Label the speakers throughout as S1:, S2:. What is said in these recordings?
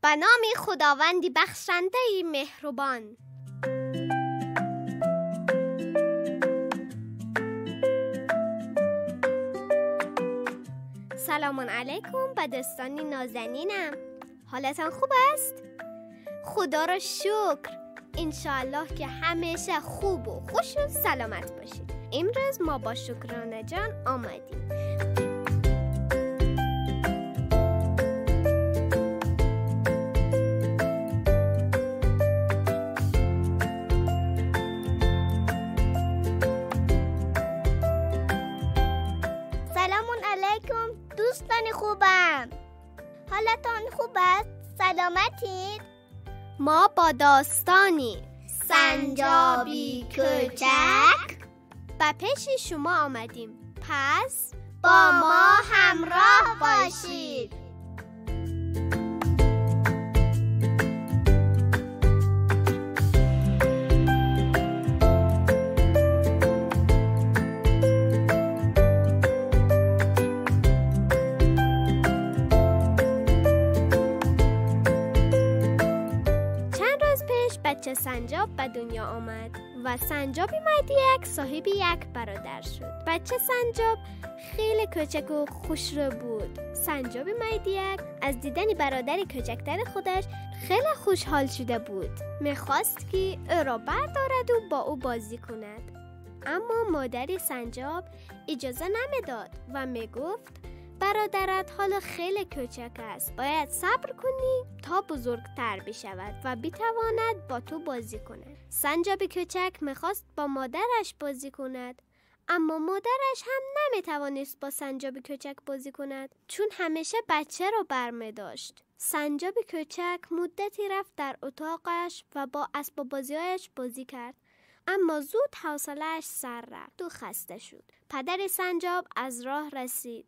S1: به نام خداوندی بخشنده مهربان. سلام علیکم به دوستانی نازنینم. حالتان خوب است؟ خدا را شکر. انشاءالله که همیشه خوب و خوش و سلامت باشید. امروز ما با شکرانه جان آمدیم.
S2: دوستان خوبم، حالتان خوب است؟ سلامتید؟
S1: ما با داستانی
S2: سنجابی کوچک
S1: به پیش شما آمدیم، پس
S2: با ما همراه باشید.
S1: بچه سنجاب به دنیا آمد و سنجابی مهدیک صاحب یک برادر شد. بچه سنجاب خیلی کوچک و خوشرو بود. سنجاب مهدیک از دیدن برادر کوچکتر خودش خیلی خوشحال شده بود. میخواست که او را بردارد و با او بازی کند، اما مادر سنجاب اجازه نمیداد و میگفت برادرت حالا خیلی کوچک است، باید صبر کنی تا بزرگتر بشود و بتواند با تو بازی کند. سنجاب کوچک میخواست با مادرش بازی کند، اما مادرش هم نمیتوانست با سنجاب کوچک بازی کند چون همیشه بچه را برمی داشت. سنجاب کوچک مدتی رفت در اتاقش و با اسباب بازی‌هایش بازی کرد، اما زود حوصله‌اش سر رفت و خسته شد. پدر سنجاب از راه رسید.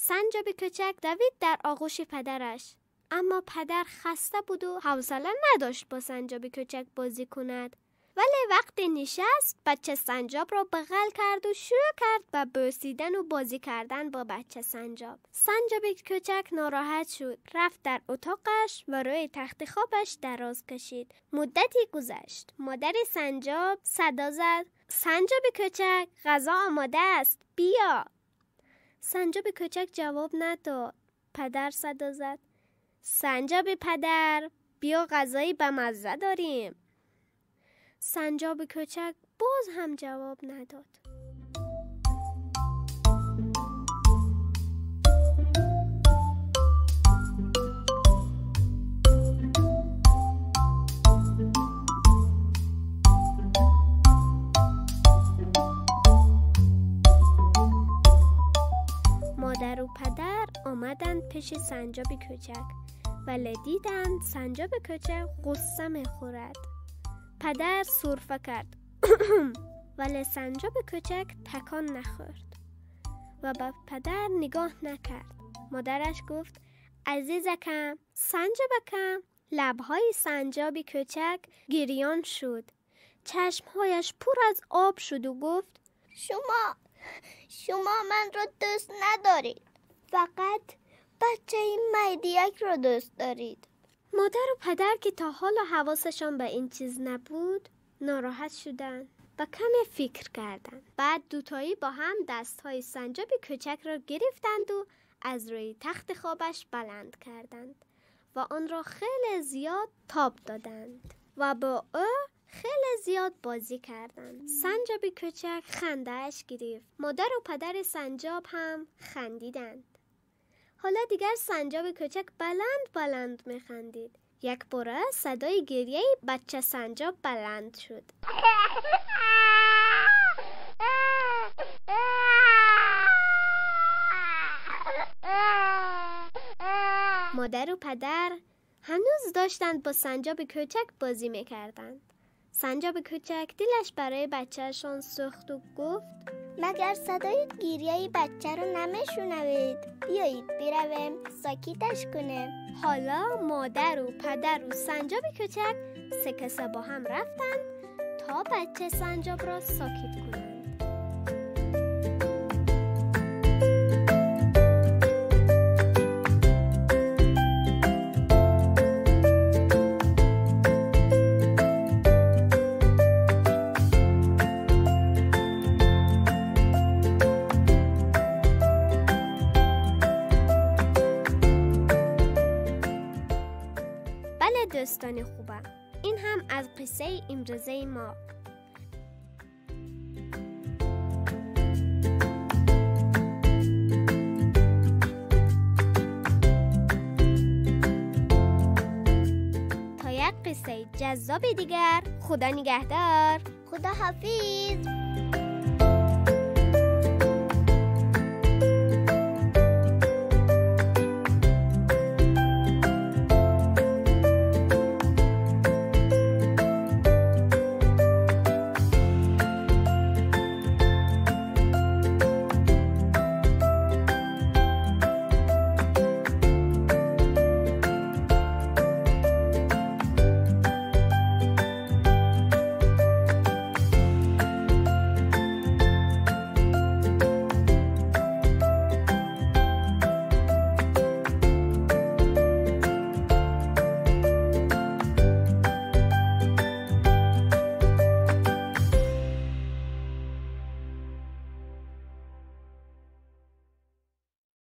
S1: سنجاب کوچک دوید در آغوش پدرش، اما پدر خسته بود و حوصله نداشت با سنجاب کوچک بازی کند. ولی وقتی نشست، بچه سنجاب را بغل کرد و شروع کرد به بوسیدن و بازی کردن با بچه سنجاب. سنجاب کوچک ناراحت شد، رفت در اتاقش و روی تخت خوابش دراز کشید. مدتی گذشت. مادر سنجاب صدا زد: سنجاب کوچک، غذا آماده است، بیا. سنجاب کوچک جواب نداد. پدر صدا زد: سنجاب پدر، بیا غذایی به مزه داریم. سنجاب کوچک باز هم جواب نداد. مادر و پدر آمدند پیش سنجاب کوچک ولی دیدند سنجاب کوچک غصه میخورد. پدر سرفه کرد ولی سنجاب کوچک تکان نخورد و به پدر نگاه نکرد. مادرش گفت: عزیزکم، سنجابکم. لبهای سنجاب کوچک گریان شد. چشمهایش پر از آب شد و گفت:
S2: شما من را دوست ندارید، فقط بچه مهدیک را دوست دارید.
S1: مادر و پدر که تا حالا حواسشان به این چیز نبود ناراحت شدند و کمی فکر کردند. بعد دوتایی با هم دستهای سنجاب کوچک را گرفتند و از روی تخت خوابش بلند کردند و آن را خیلی زیاد تاب دادند و با او خیلی زیاد بازی کردند. سنجاب کوچک خنده‌اش گرفت. مادر و پدر سنجاب هم خندیدند. حالا دیگر سنجاب کوچک بلند میخندید. یک باره صدای گریه بچه سنجاب بلند شد. مادر و پدر هنوز داشتند با سنجاب کوچک بازی میکردند. سنجاب کوچک دلش برای بچه‌شان سوخت و گفت:
S2: مگر صدای گریه بچه رو نمیشنوید؟ بیایید برویم ساکتش کنیم.
S1: حالا مادر و پدر و سنجاب کوچک سه کسه با هم رفتند تا بچه سنجاب را ساکت کنند. بله دوستان خوبم، این هم از قصه امروزه ما. تا یک قصه جذاب دیگر، خدا نگهدار.
S2: خدا حافظ.